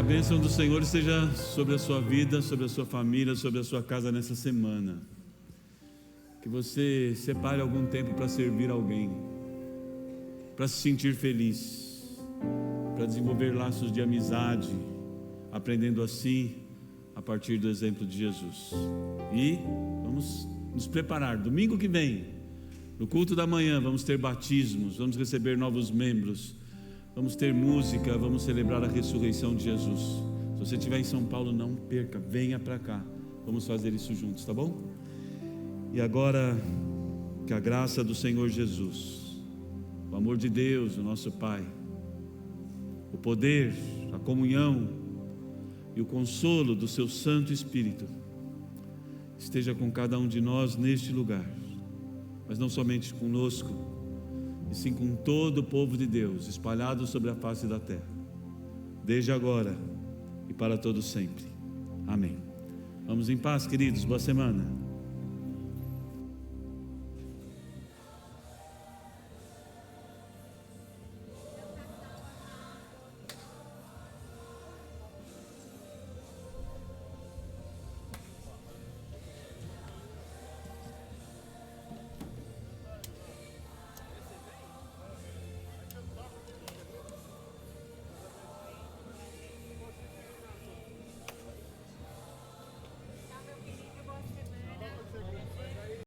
a bênção do Senhor esteja sobre a sua vida, sobre a sua família, sobre a sua casa nessa semana. Que você separe algum tempo para servir alguém, para se sentir feliz, para desenvolver laços de amizade, aprendendo assim a partir do exemplo de Jesus. E vamos nos preparar. Domingo que vem, no culto da manhã, vamos ter batismos, vamos receber novos membros, vamos ter música, vamos celebrar a ressurreição de Jesus. Se você estiver em São Paulo, não perca, venha para cá, vamos fazer isso juntos, tá bom? E agora, que a graça do Senhor Jesus, o amor de Deus, o nosso Pai, o poder, a comunhão e o consolo do seu Santo Espírito esteja com cada um de nós neste lugar, mas não somente conosco, e sim com todo o povo de Deus espalhado sobre a face da terra, desde agora e para todo sempre. Amém. Vamos em paz, queridos. Boa semana.